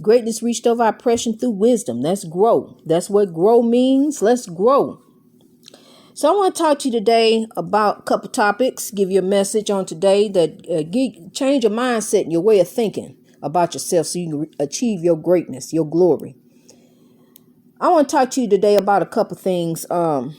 Greatness reached over oppression through wisdom. That's grow. That's what grow means. Let's grow. So I want to talk to you today about a couple topics, give you a message on today that change your mindset and your way of thinking about yourself so you can achieve your greatness, your glory. I want to talk to you today about a couple things. Now,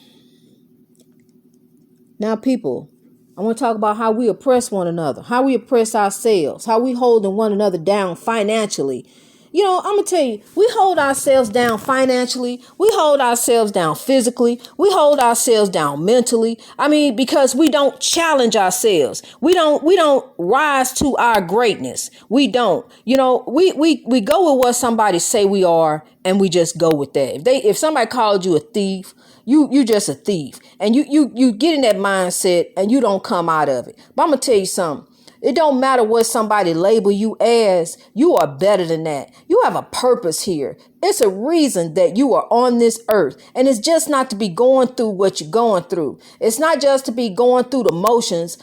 people, I want to talk about how we oppress one another, how we oppress ourselves, how we holding one another down financially. You know, I'm going to tell you, we hold ourselves down financially. We hold ourselves down physically. We hold ourselves down mentally. I mean, because we don't challenge ourselves. We don't rise to our greatness. We don't. You know, we go with what somebody say we are, and we just go with that. If somebody called you a thief, you just a thief. And you get in that mindset and you don't come out of it. But I'm going to tell you something. It don't matter what somebody label you as. You are better than that. You have a purpose here. It's a reason that you are on this earth. And it's just not to be going through what you're going through. It's not just to be going through the motions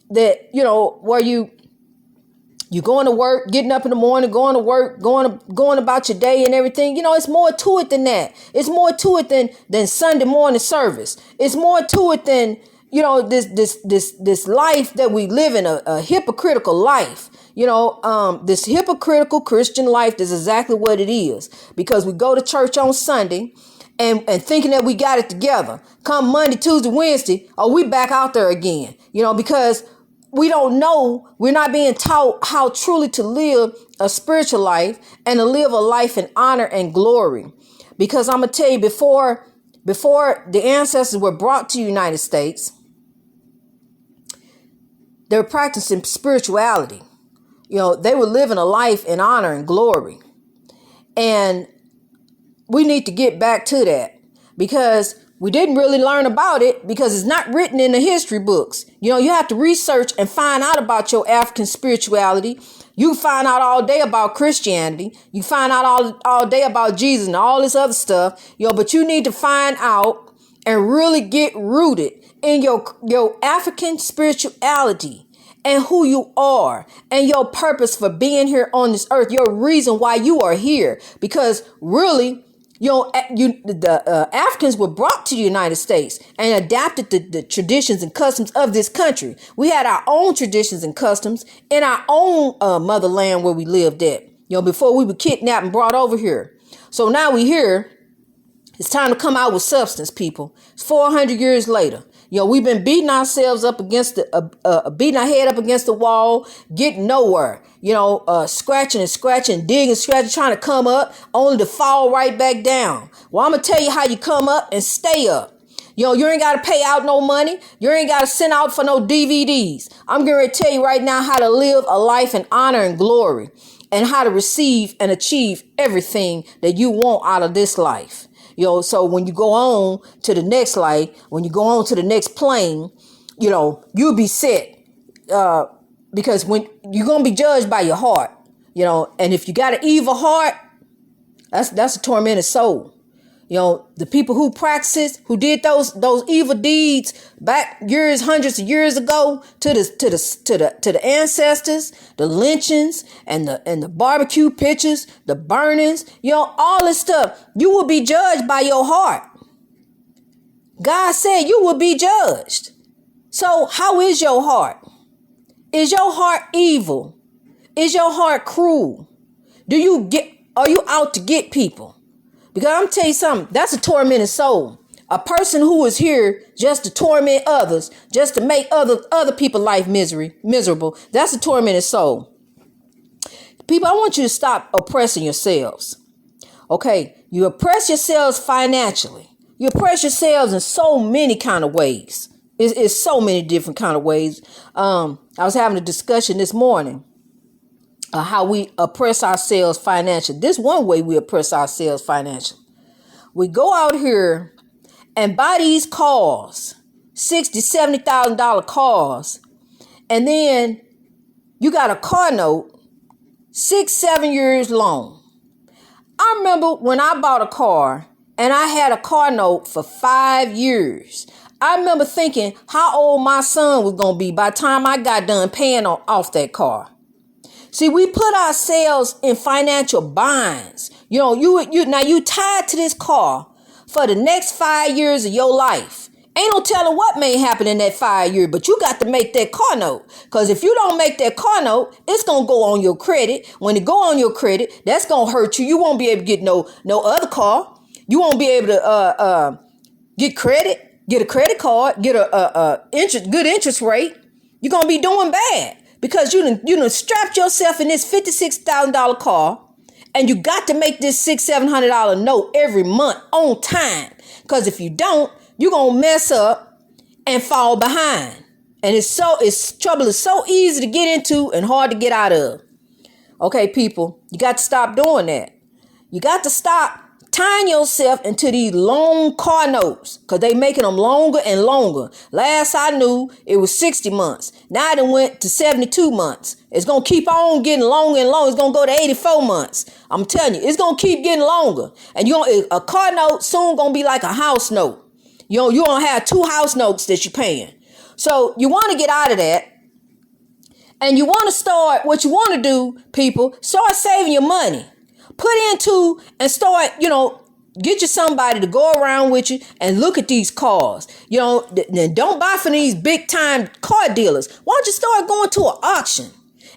that, you know, where you going to work, getting up in the morning, going to work, going about your day and everything. You know, it's more to it than that. It's more to it than Sunday morning service. It's more to it than, you know, this life that we live in, a hypocritical life. You know, this hypocritical Christian life is exactly what it is, because we go to church on Sunday and thinking that we got it together. Come Monday, Tuesday, Wednesday, we back out there again, you know, because we don't know, we're not being taught how truly to live a spiritual life and to live a life in honor and glory. Because I'm going to tell you, before the ancestors were brought to the United States, they were practicing spirituality. You know, they were living a life in honor and glory. And we need to get back to that, because we didn't really learn about it because it's not written in the history books. You know, you have to research and find out about your African spirituality. You find out all day about Christianity. You find out all day about Jesus and all this other stuff. You know, but you need to find out and really get rooted in your African spirituality and who you are and your purpose for being here on this earth, your reason why you are here. Because really, you know, the Africans were brought to the United States and adapted the traditions and customs of this country. We had our own traditions and customs in our own motherland where we lived at, you know, before we were kidnapped and brought over here. So now we here. It's time to come out with substance, people. It's 400 years later. You know, we've been beating ourselves up against beating our head up against the wall, getting nowhere. You know, scratching, digging, scratching, trying to come up, only to fall right back down. Well, I'm going to tell you how you come up and stay up. You know, you ain't got to pay out no money. You ain't got to send out for no DVDs. I'm going to tell you right now how to live a life in honor and glory, and how to receive and achieve everything that you want out of this life. You know, so when you go on to the next life, when you go on to the next plane, you know, you'll be set. Because when you're going to be judged by your heart, you know, and if you got an evil heart, that's a tormented soul. You know, the people who practiced, who did those evil deeds back years, hundreds of years ago, to the ancestors, the lynchings and the barbecue pictures, the burnings, you know, all this stuff, you will be judged by your heart. God said you will be judged. So how is your heart? Is your heart evil? Is your heart cruel? Are you out to get people? Because I'm telling you something, that's a tormented soul. A person who is here just to torment others, just to make other people's life miserable. That's a tormented soul. People, I want you to stop oppressing yourselves. Okay, you oppress yourselves financially. You oppress yourselves in so many kind of ways. It's so many different kind of ways. I was having a discussion this morning. How we oppress ourselves financially. This one way we oppress ourselves financially. We go out here and buy these cars, $60,000, $70,000 cars, and then you got a car note 6-7 years long. I remember when I bought a car and I had a car note for 5 years. I remember thinking how old my son was going to be by the time I got done paying off that car. See, we put ourselves in financial binds. You know, you tied to this car for the next 5 years of your life. Ain't no telling what may happen in that 5 years, but you got to make that car note. Because if you don't make that car note, it's going to go on your credit. When it go on your credit, that's going to hurt you. You won't be able to get no other car. You won't be able to get credit, get a credit card, get a good interest rate. You're going to be doing bad because you done strapped yourself in this $56,000 car, and you got to make this $600-700 note every month on time. Because if you don't, you're going to mess up and fall behind. And trouble is so easy to get into and hard to get out of. Okay, people, you got to stop doing that. You got to stop tying yourself into these long car notes because they making them longer and longer. Last I knew, it was 60 months. Now it went to 72 months. It's going to keep on getting longer and longer. It's going to go to 84 months. I'm telling you, it's going to keep getting longer. And a car note soon going to be like a house note. You don't have 2 house notes that you're paying. So you want to get out of that. And you want to start, what you want to do, people, start saving your money. Put into and start, get you somebody to go around with you and look at these cars. Don't buy from these big time car dealers. Why don't you start going to an auction?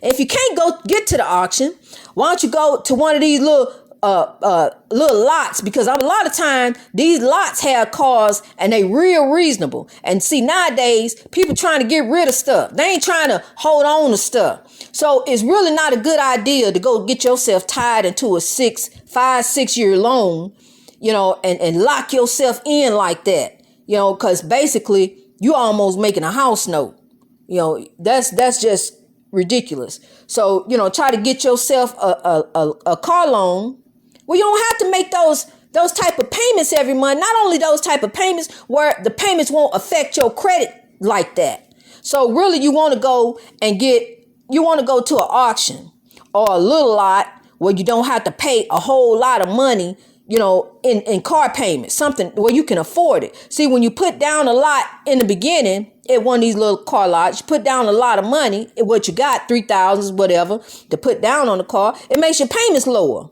If you can't go get to the auction, why don't you go to one of these little lots? Because a lot of times these lots have cars and they real reasonable. And see, nowadays people trying to get rid of stuff. They ain't trying to hold on to stuff. So it's really not a good idea to go get yourself tied into a 5-6 year loan, and lock yourself in like that, because basically you almost making a house note. That's just ridiculous. So, try to get yourself a car loan. Well, you don't have to make those type of payments every month. Not only those type of payments where the payments won't affect your credit like that. So really you want to go to an auction or a little lot where you don't have to pay a whole lot of money, in car payments, something where you can afford it. See, when you put down a lot in the beginning at one of these little car lots, you put down a lot of money, what you got, $3,000, whatever, to put down on the car, it makes your payments lower.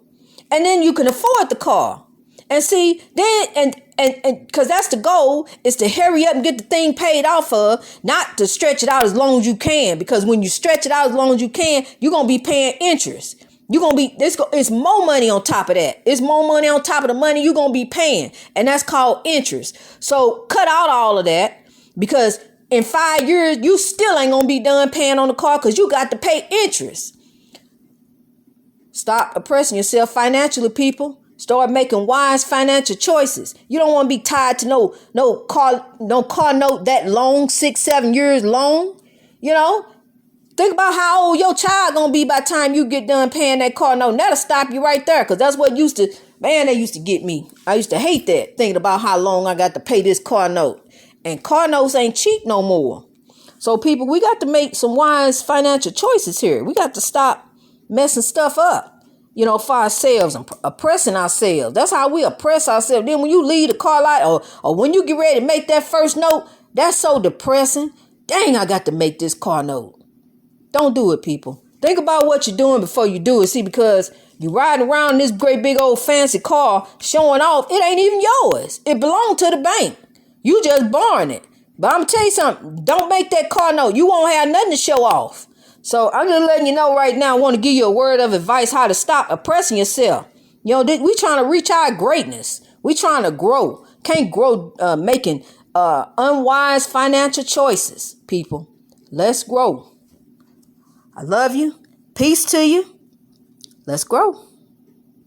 And then you can afford the car. And see, then, and because that's the goal, is to hurry up and get the thing paid off of, not to stretch it out as long as you can. Because when you stretch it out as long as you can, you're going to be paying interest. It's more money on top of that. It's more money on top of the money you're going to be paying. And that's called interest. So cut out all of that, because in 5 years, you still ain't going to be done paying on the car because you got to pay interest. Stop oppressing yourself financially, people. Start making wise financial choices. You don't want to be tied to no car note that long, 6-7 years long. Think about how old your child gonna be by the time you get done paying that car note. That'll stop you right there, because that's what they used to get me. I used to hate that, thinking about how long I got to pay this car note. And car notes ain't cheap no more. So people, we got to make some wise financial choices here. We got to stop messing stuff up, for ourselves and oppressing ourselves. That's how we oppress ourselves. Then when you leave the car lot or when you get ready to make that first note, that's so depressing. Dang, I got to make this car note. Don't do it, people. Think about what you're doing before you do it. See, because you're riding around in this great big old fancy car showing off, it ain't even yours. It belonged to the bank. You just borrowing it. But I'm going to tell you something. Don't make that car note. You won't have nothing to show off. So I'm just letting you know right now, I want to give you a word of advice how to stop oppressing yourself. We trying to reach our greatness. We trying to grow. Can't grow making unwise financial choices, people. Let's grow. I love you. Peace to you. Let's grow.